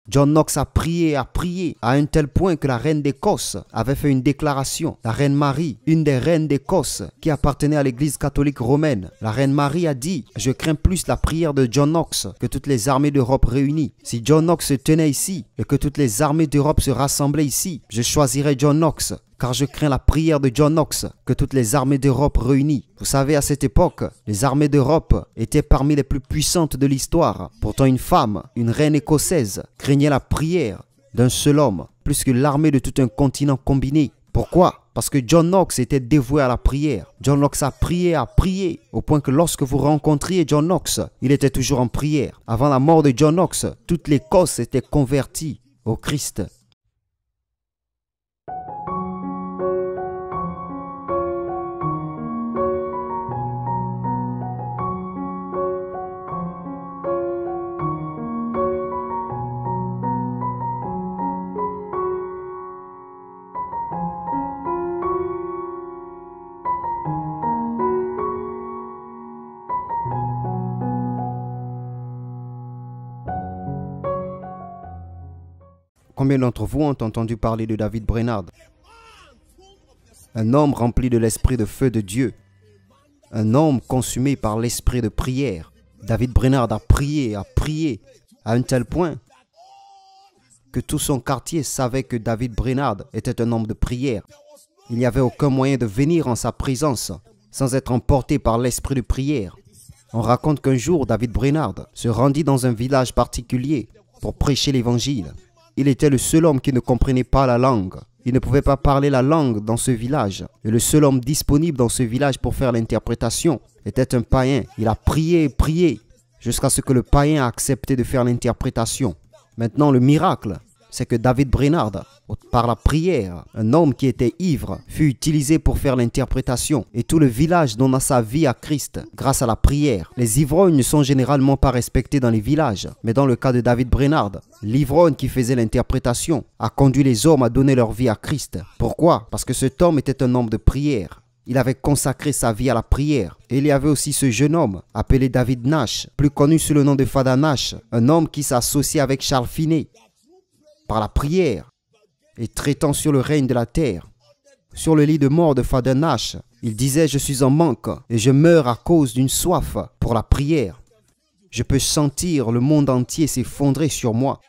John Knox a prié, à un tel point que la reine d'Écosse avait fait une déclaration. La reine Marie, une des reines d'Écosse qui appartenait à l'église catholique romaine, la reine Marie a dit « Je crains plus la prière de John Knox que toutes les armées d'Europe réunies. Si John Knox se tenait ici et que toutes les armées d'Europe se rassemblaient ici, je choisirais John Knox. Car je crains la prière de John Knox que toutes les armées d'Europe réunies. » Vous savez, à cette époque, les armées d'Europe étaient parmi les plus puissantes de l'histoire. Pourtant, une femme, une reine écossaise, craignait la prière d'un seul homme, plus que l'armée de tout un continent combiné. Pourquoi? Parce que John Knox était dévoué à la prière. John Knox a prié, au point que lorsque vous rencontriez John Knox, il était toujours en prière. Avant la mort de John Knox, toute l'Écosse était convertie au Christ. Combien d'entre vous ont entendu parler de David Brainerd? Un homme rempli de l'esprit de feu de Dieu. Un homme consumé par l'esprit de prière. David Brainerd a prié, à un tel point que tout son quartier savait que David Brainerd était un homme de prière. Il n'y avait aucun moyen de venir en sa présence sans être emporté par l'esprit de prière. On raconte qu'un jour, David Brainerd se rendit dans un village particulier pour prêcher l'évangile. Il était le seul homme qui ne comprenait pas la langue. Il ne pouvait pas parler la langue dans ce village. Et le seul homme disponible dans ce village pour faire l'interprétation était un païen. Il a prié, jusqu'à ce que le païen a accepté de faire l'interprétation. Maintenant, le miracle, c'est que David Brainerd, par la prière, un homme qui était ivre, fut utilisé pour faire l'interprétation. Et tout le village donna sa vie à Christ grâce à la prière. Les ivrognes ne sont généralement pas respectés dans les villages. Mais dans le cas de David Brainerd, l'ivrogne qui faisait l'interprétation a conduit les hommes à donner leur vie à Christ. Pourquoi? Parce que cet homme était un homme de prière. Il avait consacré sa vie à la prière. Et il y avait aussi ce jeune homme, appelé David Nash, plus connu sous le nom de Father Nash, un homme qui s'associait avec Charles Finney par la prière et traitant sur le règne de la terre. Sur le lit de mort de Father Nash, il disait « Je suis en manque et je meurs à cause d'une soif pour la prière. Je peux sentir le monde entier s'effondrer sur moi.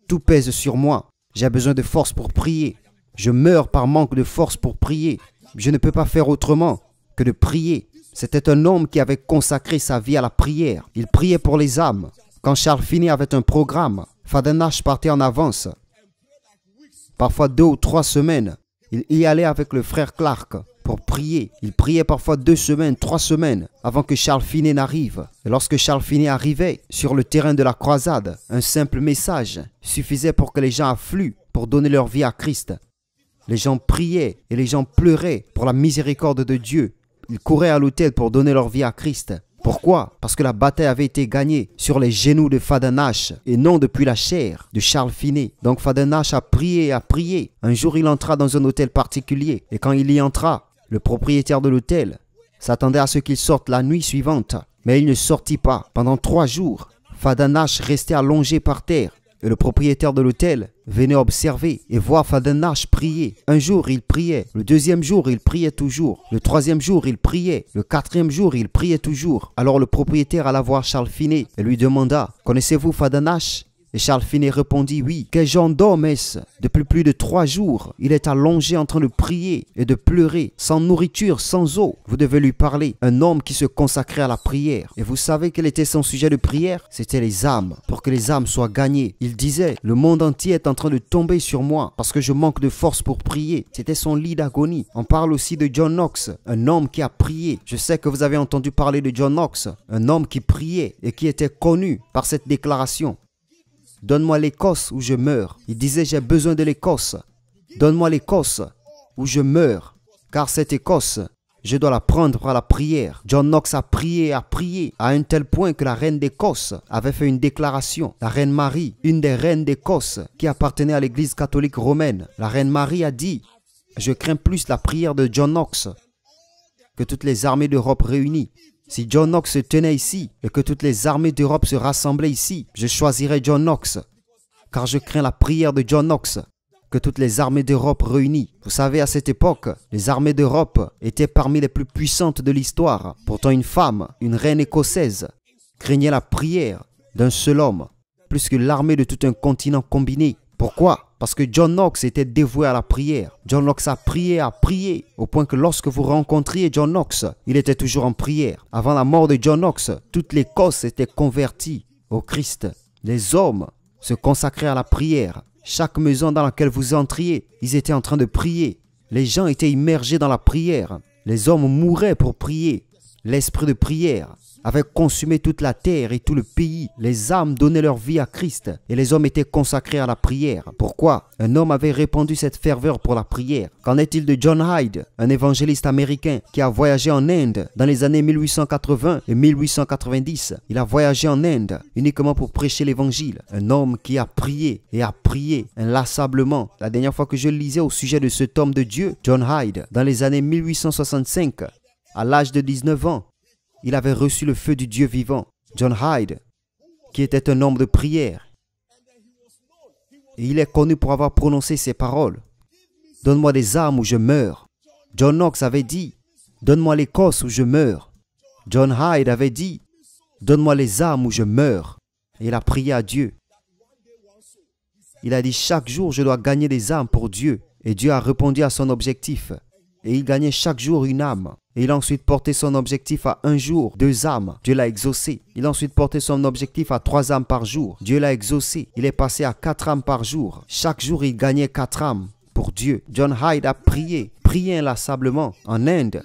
Tout pèse sur moi. J'ai besoin de force pour prier. Je meurs par manque de force pour prier. Je ne peux pas faire autrement que de prier. » C'était un homme qui avait consacré sa vie à la prière. Il priait pour les âmes. Quand Charles Finney avait un programme, Father Nash partait en avance. Parfois 2 ou 3 semaines, il y allait avec le frère Clark pour prier. Il priait parfois 2 semaines, 3 semaines avant que Charles Finney n'arrive. Et lorsque Charles Finney arrivait sur le terrain de la croisade, un simple message suffisait pour que les gens affluent pour donner leur vie à Christ. Les gens priaient et les gens pleuraient pour la miséricorde de Dieu. Ils couraient à l'autel pour donner leur vie à Christ. Pourquoi? Parce que la bataille avait été gagnée sur les genoux de Father Nash et non depuis la chair de Charles Finney. Donc Father Nash a prié. Un jour, il entra dans un hôtel particulier et quand il y entra, le propriétaire de l'hôtel s'attendait à ce qu'il sorte la nuit suivante. Mais il ne sortit pas. Pendant 3 jours, Father Nash restait allongé par terre. Et le propriétaire de l'hôtel venait observer et voir Father Nash prier. Un jour, il priait. Le 2e jour, il priait toujours. Le 3e jour, il priait. Le 4e jour, il priait toujours. Alors le propriétaire alla voir Charles Finney et lui demanda « Connaissez-vous Father Nash ?» Et Charles Finney répondit « Oui. » Quel genre d'homme est-ce? Depuis plus de 3 jours, il est allongé en train de prier et de pleurer, sans nourriture, sans eau. Vous devez lui parler. Un homme qui se consacrait à la prière. Et vous savez quel était son sujet de prière? C'était les âmes, pour que les âmes soient gagnées. Il disait « Le monde entier est en train de tomber sur moi parce que je manque de force pour prier. » C'était son lit d'agonie. On parle aussi de John Knox, un homme qui a prié. Je sais que vous avez entendu parler de John Knox, un homme qui priait et qui était connu par cette déclaration. Donne-moi l'Écosse ou je meurs. Il disait, j'ai besoin de l'Écosse. Donne-moi l'Écosse ou je meurs. Car cette Écosse, je dois la prendre par la prière. John Knox a prié, à un tel point que la reine d'Écosse avait fait une déclaration. La reine Marie, une des reines d'Écosse qui appartenait à l'église catholique romaine. La reine Marie a dit, je crains plus la prière de John Knox que toutes les armées d'Europe réunies. Si John Knox se tenait ici et que toutes les armées d'Europe se rassemblaient ici, je choisirais John Knox. car je crains la prière de John Knox, que toutes les armées d'Europe réunies. Vous savez, à cette époque, les armées d'Europe étaient parmi les plus puissantes de l'histoire. Pourtant, une femme, une reine écossaise, craignait la prière d'un seul homme, plus que l'armée de tout un continent combiné. Pourquoi? Parce que John Knox était dévoué à la prière. John Knox a prié, au point que lorsque vous rencontriez John Knox, il était toujours en prière. Avant la mort de John Knox, toute l'Écosse était convertie au Christ. Les hommes se consacraient à la prière. Chaque maison dans laquelle vous entriez, ils étaient en train de prier. Les gens étaient immergés dans la prière. Les hommes mouraient pour prier. L'esprit de prière avait consumé toute la terre et tout le pays. Les âmes donnaient leur vie à Christ et les hommes étaient consacrés à la prière. Pourquoi? Un homme avait répandu cette ferveur pour la prière. Qu'en est-il de John Hyde, un évangéliste américain qui a voyagé en Inde dans les années 1880 et 1890? Il a voyagé en Inde uniquement pour prêcher l'évangile. Un homme qui a prié et a prié inlassablement. La dernière fois que je lisais au sujet de cet homme de Dieu, John Hyde, dans les années 1865, à l'âge de 19 ans, il avait reçu le feu du Dieu vivant. John Hyde, qui était un homme de prière. Et il est connu pour avoir prononcé ces paroles. « Donne-moi des armes ou je meurs. » John Knox avait dit « Donne-moi l'Écosse ou je meurs. » John Hyde avait dit « Donne-moi les armes ou je meurs. » Et il a prié à Dieu. Il a dit « Chaque jour, je dois gagner des âmes pour Dieu. » Et Dieu a répondu à son objectif. Et il gagnait chaque jour une âme. Et il a ensuite porté son objectif à un jour, 2 âmes. Dieu l'a exaucé. Il a ensuite porté son objectif à 3 âmes par jour. Dieu l'a exaucé. Il est passé à 4 âmes par jour. Chaque jour, il gagnait 4 âmes pour Dieu. John Hyde a prié inlassablement en Inde.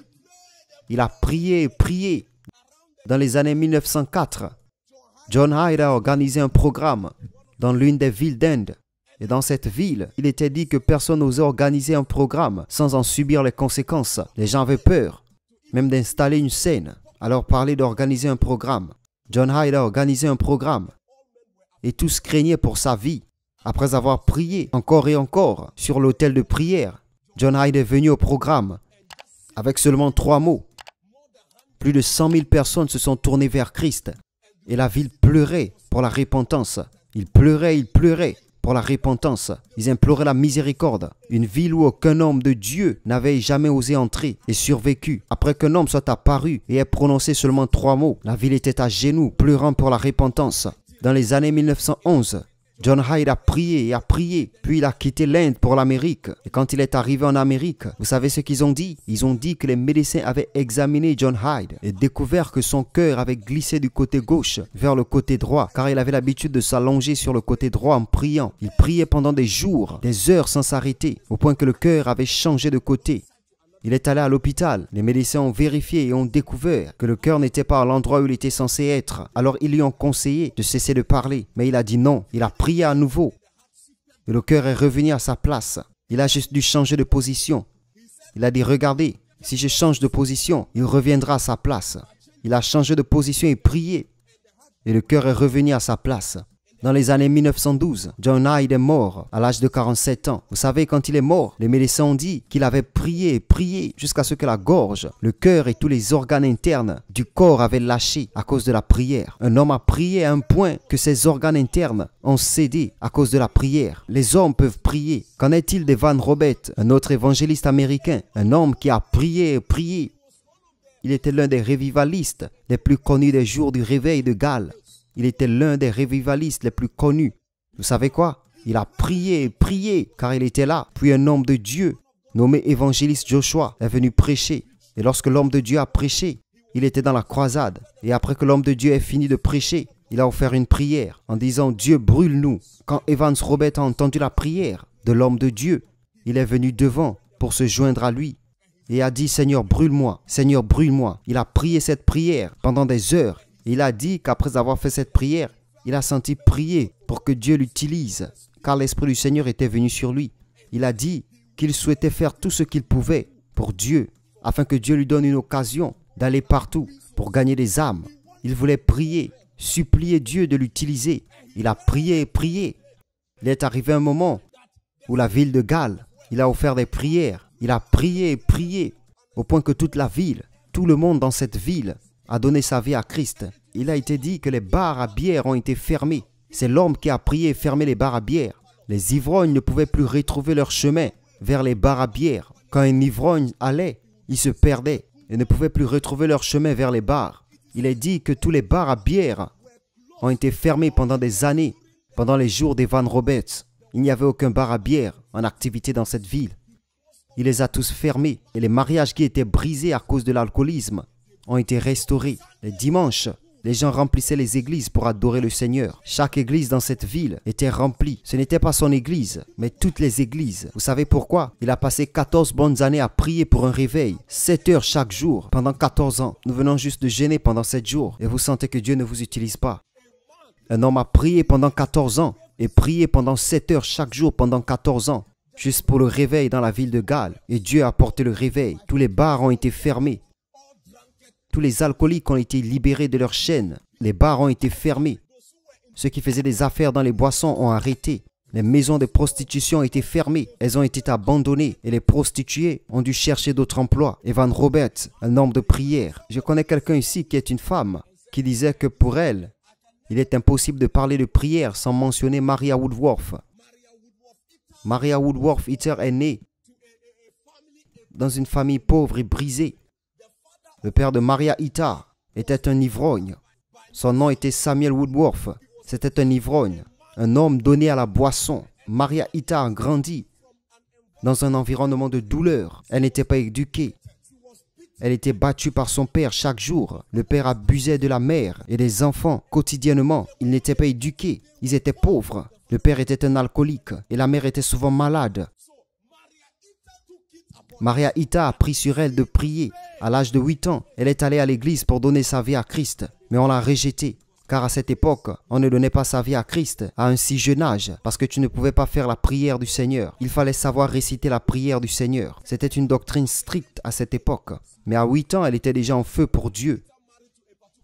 Il a prié. Dans les années 1904, John Hyde a organisé un programme dans l'une des villes d'Inde. Et dans cette ville, il était dit que personne n'osait organiser un programme sans en subir les conséquences. Les gens avaient peur, même d'installer une scène. Alors parler d'organiser un programme. John Hyde a organisé un programme. Et tous craignaient pour sa vie. Après avoir prié encore et encore sur l'autel de prière, John Hyde est venu au programme avec seulement 3 mots. Plus de 100 000 personnes se sont tournées vers Christ. Et la ville pleurait pour la repentance. Il pleurait pour la repentance. Ils imploraient la miséricorde. Une ville où aucun homme de Dieu n'avait jamais osé entrer et survécu. Après qu'un homme soit apparu et ait prononcé seulement 3 mots, la ville était à genoux, pleurant pour la repentance. Dans les années 1911, John Hyde a prié, puis il a quitté l'Inde pour l'Amérique. Et quand il est arrivé en Amérique, vous savez ce qu'ils ont dit? Ils ont dit que les médecins avaient examiné John Hyde et découvert que son cœur avait glissé du côté gauche vers le côté droit, car il avait l'habitude de s'allonger sur le côté droit en priant. Il priait pendant des jours, des heures sans s'arrêter, au point que le cœur avait changé de côté. Il est allé à l'hôpital. Les médecins ont vérifié et ont découvert que le cœur n'était pas à l'endroit où il était censé être. Alors ils lui ont conseillé de cesser de parler. Mais il a dit non. Il a prié à nouveau. Et le cœur est revenu à sa place. Il a juste dû changer de position. Il a dit, regardez, si je change de position, il reviendra à sa place. Il a changé de position et prié. Et le cœur est revenu à sa place. Dans les années 1912, John Hyde est mort à l'âge de 47 ans. Vous savez, quand il est mort, les médecins ont dit qu'il avait prié jusqu'à ce que la gorge, le cœur et tous les organes internes du corps avaient lâché à cause de la prière. Un homme a prié à un point que ses organes internes ont cédé à cause de la prière. Les hommes peuvent prier. Qu'en est-il d'Evan Roberts, un autre évangéliste américain, un homme qui a prié? Il était l'un des revivalistes les plus connus des jours du réveil de Galles. Il était l'un des revivalistes les plus connus. Vous savez quoi? Il a prié, car il était là. Puis un homme de Dieu, nommé évangéliste Joshua, est venu prêcher. Et lorsque l'homme de Dieu a prêché, il était dans la croisade. Et après que l'homme de Dieu ait fini de prêcher, il a offert une prière en disant « Dieu, brûle-nous ». Quand Evans Roberts a entendu la prière de l'homme de Dieu, il est venu devant pour se joindre à lui et a dit « Seigneur, brûle-moi, Seigneur, brûle-moi ». Il a prié cette prière pendant des heures. Il a dit qu'après avoir fait cette prière, il a senti prier pour que Dieu l'utilise, car l'Esprit du Seigneur était venu sur lui. Il a dit qu'il souhaitait faire tout ce qu'il pouvait pour Dieu, afin que Dieu lui donne une occasion d'aller partout pour gagner des âmes. Il voulait prier, supplier Dieu de l'utiliser. Il a prié. Il est arrivé un moment où la ville de Galles, il a offert des prières. Il a prié, au point que toute la ville, tout le monde dans cette ville, a donné sa vie à Christ. Il a été dit que les bars à bière ont été fermés. C'est l'homme qui a prié et fermé les bars à bière. Les ivrognes ne pouvaient plus retrouver leur chemin vers les bars à bière. Quand un ivrogne allait, il se perdait et ne pouvait plus retrouver leur chemin vers les bars. Il est dit que tous les bars à bière ont été fermés pendant des années, pendant les jours d'Evan Roberts. Il n'y avait aucun bar à bière en activité dans cette ville. Il les a tous fermés et les mariages qui étaient brisés à cause de l'alcoolisme ont été restaurés. Les dimanches, les gens remplissaient les églises pour adorer le Seigneur. Chaque église dans cette ville était remplie. Ce n'était pas son église, mais toutes les églises. Vous savez pourquoi? Il a passé 14 bonnes années à prier pour un réveil. 7 heures chaque jour, pendant 14 ans. Nous venons juste de jeûner pendant 7 jours et vous sentez que Dieu ne vous utilise pas. Un homme a prié pendant 14 ans et prié pendant 7 heures chaque jour pendant 14 ans. Juste pour le réveil dans la ville de Galles. Et Dieu a apporté le réveil. Tous les bars ont été fermés. Tous les alcooliques ont été libérés de leurs chaînes. Les bars ont été fermés. Ceux qui faisaient des affaires dans les boissons ont arrêté. Les maisons de prostitution ont été fermées. Elles ont été abandonnées. Et les prostituées ont dû chercher d'autres emplois. Evan Roberts, un homme de prière. Je connais quelqu'un ici qui est une femme, qui disait que pour elle, il est impossible de parler de prière sans mentionner Maria Woodworth. Maria Woodworth Eater est née dans une famille pauvre et brisée. Le père de Maria Ita était un ivrogne. Son nom était Samuel Woodworth. C'était un ivrogne, un homme donné à la boisson. Maria Ita a grandi dans un environnement de douleur. Elle n'était pas éduquée. Elle était battue par son père chaque jour. Le père abusait de la mère et des enfants quotidiennement. Ils n'étaient pas éduqués. Ils étaient pauvres. Le père était un alcoolique et la mère était souvent malade. Maria Ita a pris sur elle de prier. À l'âge de 8 ans, elle est allée à l'église pour donner sa vie à Christ. Mais on l'a rejetée. Car à cette époque, on ne donnait pas sa vie à Christ à un si jeune âge. Parce que tu ne pouvais pas faire la prière du Seigneur. Il fallait savoir réciter la prière du Seigneur. C'était une doctrine stricte à cette époque. Mais à 8 ans, elle était déjà en feu pour Dieu.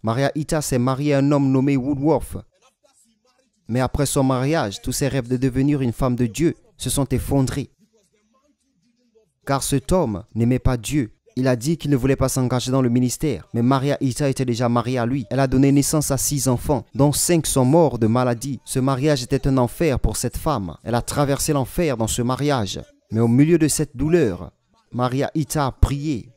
Maria Ita s'est mariée à un homme nommé Woodworth. Mais après son mariage, tous ses rêves de devenir une femme de Dieu se sont effondrés. Car cet homme n'aimait pas Dieu. Il a dit qu'il ne voulait pas s'engager dans le ministère. Mais Maria Ita était déjà mariée à lui. Elle a donné naissance à 6 enfants, dont 5 sont morts de maladie. Ce mariage était un enfer pour cette femme. Elle a traversé l'enfer dans ce mariage. Mais au milieu de cette douleur, Maria Ita a prié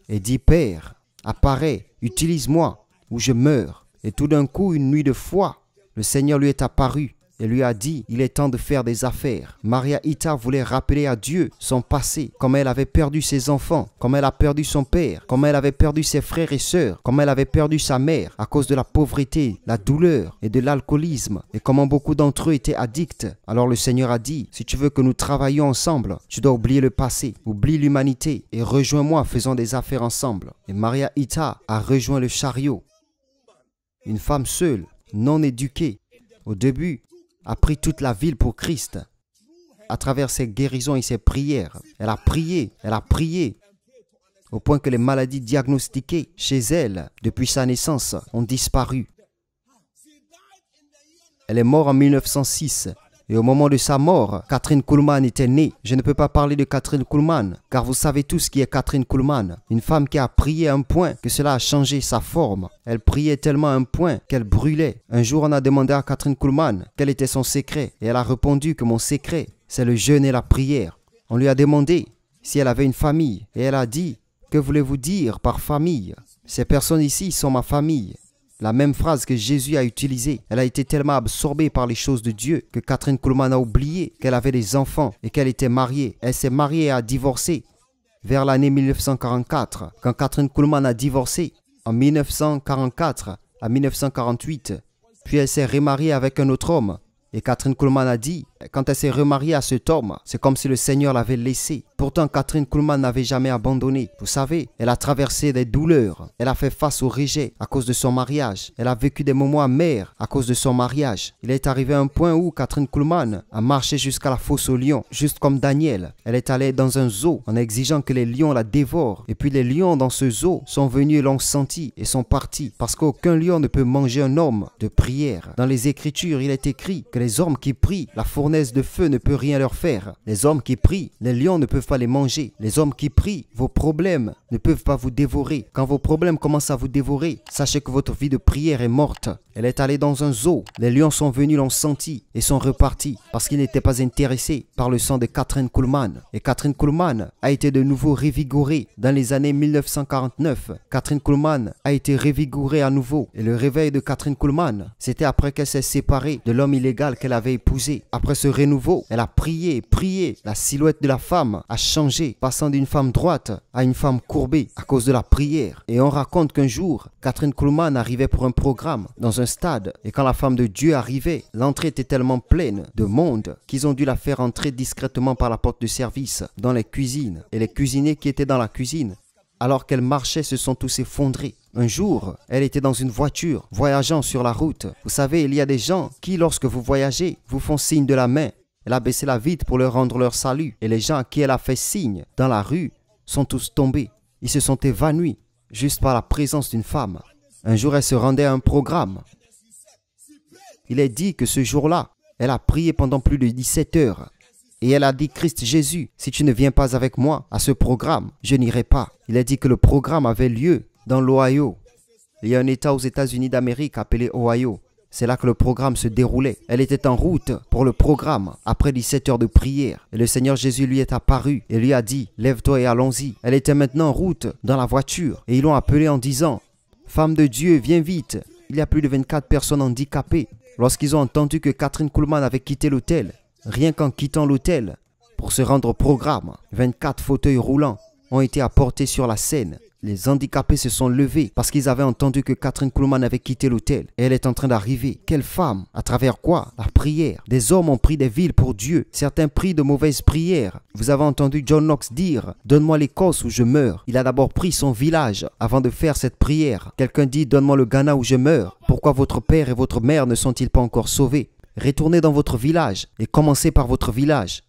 et dit « Père, apparais, utilise-moi ou je meurs. » Et tout d'un coup, une nuit de foi, le Seigneur lui est apparu et lui a dit, il est temps de faire des affaires. Maria Ita voulait rappeler à Dieu son passé, comme elle avait perdu ses enfants, comme elle a perdu son père, comme elle avait perdu ses frères et sœurs, comme elle avait perdu sa mère à cause de la pauvreté, la douleur et de l'alcoolisme, et comment beaucoup d'entre eux étaient addicts. Alors le Seigneur a dit, si tu veux que nous travaillions ensemble, tu dois oublier le passé, oublie l'humanité et rejoins-moi, faisons des affaires ensemble. Et Maria Ita a rejoint le chariot. Une femme seule, non éduquée, au début, a pris toute la ville pour Christ. À travers ses guérisons et ses prières, elle a prié, au point que les maladies diagnostiquées chez elle depuis sa naissance ont disparu. Elle est morte en 1906. Et au moment de sa mort, Kathryn Kuhlman était née. Je ne peux pas parler de Kathryn Kuhlman, car vous savez tous qui est Kathryn Kuhlman. Une femme qui a prié à un point que cela a changé sa forme. Elle priait tellement à un point qu'elle brûlait. Un jour, on a demandé à Kathryn Kuhlman quel était son secret. Et elle a répondu que mon secret, c'est le jeûne et la prière. On lui a demandé si elle avait une famille. Et elle a dit, que voulez-vous dire par famille? Ces personnes ici sont ma famille. La même phrase que Jésus a utilisée. Elle a été tellement absorbée par les choses de Dieu que Kathryn Kuhlman a oublié qu'elle avait des enfants et qu'elle était mariée. Elle s'est mariée et a divorcé vers l'année 1944. Quand Kathryn Kuhlman a divorcé en 1944 à 1948, puis elle s'est remariée avec un autre homme. Et Kathryn Kuhlman a dit, quand elle s'est remariée à cet homme, c'est comme si le Seigneur l'avait laissée. Pourtant, Kathryn Kuhlman n'avait jamais abandonné. Vous savez, elle a traversé des douleurs. Elle a fait face au rejet à cause de son mariage. Elle a vécu des moments amers à cause de son mariage. Il est arrivé à un point où Kathryn Kuhlman a marché jusqu'à la fosse aux lions, juste comme Daniel. Elle est allée dans un zoo en exigeant que les lions la dévorent. Et puis les lions dans ce zoo sont venus et l'ont senti et sont partis. Parce qu'aucun lion ne peut manger un homme de prière. Dans les Écritures, il est écrit que les hommes qui prient, la fournaise de feu ne peut rien leur faire. Les hommes qui prient, les lions ne peuvent peuvent pas les manger. Les hommes qui prient, vos problèmes ne peuvent pas vous dévorer. Quand vos problèmes commencent à vous dévorer, sachez que votre vie de prière est morte. Elle est allée dans un zoo. Les lions sont venus, l'ont senti et sont repartis parce qu'ils n'étaient pas intéressés par le sang de Kathryn Kuhlman. Et Kathryn Kuhlman a été de nouveau révigorée dans les années 1949. Kathryn Kuhlman a été révigorée à nouveau. Et le réveil de Kathryn Kuhlman, c'était après qu'elle s'est séparée de l'homme illégal qu'elle avait épousé. Après ce renouveau, elle a prié, prié. La silhouette de la femme a changé, passant d'une femme droite à une femme courbée à cause de la prière. Et on raconte qu'un jour, Kathryn Kuhlman arrivait pour un programme dans un stade. Et quand la femme de Dieu arrivait, l'entrée était tellement pleine de monde qu'ils ont dû la faire entrer discrètement par la porte de service dans les cuisines. Et les cuisiniers qui étaient dans la cuisine, alors qu'elle marchait, se sont tous effondrés. Un jour, elle était dans une voiture, voyageant sur la route. Vous savez, il y a des gens qui, lorsque vous voyagez, vous font signe de la main. Elle a baissé la vitre pour leur rendre leur salut. Et les gens à qui elle a fait signe dans la rue sont tous tombés. Ils se sont évanouis juste par la présence d'une femme. Un jour, elle se rendait à un programme. Il est dit que ce jour-là, elle a prié pendant plus de 17 heures. Et elle a dit, Christ Jésus, si tu ne viens pas avec moi à ce programme, je n'irai pas. Il est dit que le programme avait lieu dans l'Ohio. Il y a un État aux États-Unis d'Amérique appelé Ohio. C'est là que le programme se déroulait. Elle était en route pour le programme après 17 heures de prière. Et le Seigneur Jésus lui est apparu et lui a dit, lève-toi et allons-y. Elle était maintenant en route dans la voiture. Et ils l'ont appelée en disant, femme de Dieu, viens vite. Il y a plus de 24 personnes handicapées. Lorsqu'ils ont entendu que Kathryn Kuhlman avait quitté l'hôtel, rien qu'en quittant l'hôtel pour se rendre au programme, 24 fauteuils roulants ont été apportés sur la scène. Les handicapés se sont levés parce qu'ils avaient entendu que Kathryn Kuhlman avait quitté l'hôtel. Et elle est en train d'arriver. Quelle femme! À travers quoi? La prière. Des hommes ont pris des villes pour Dieu. Certains prient de mauvaises prières. Vous avez entendu John Knox dire « Donne-moi l'Écosse où je meurs ». Il a d'abord pris son village avant de faire cette prière. Quelqu'un dit « Donne-moi le Ghana où je meurs ». Pourquoi votre père et votre mère ne sont-ils pas encore sauvés? Retournez dans votre village et commencez par votre village.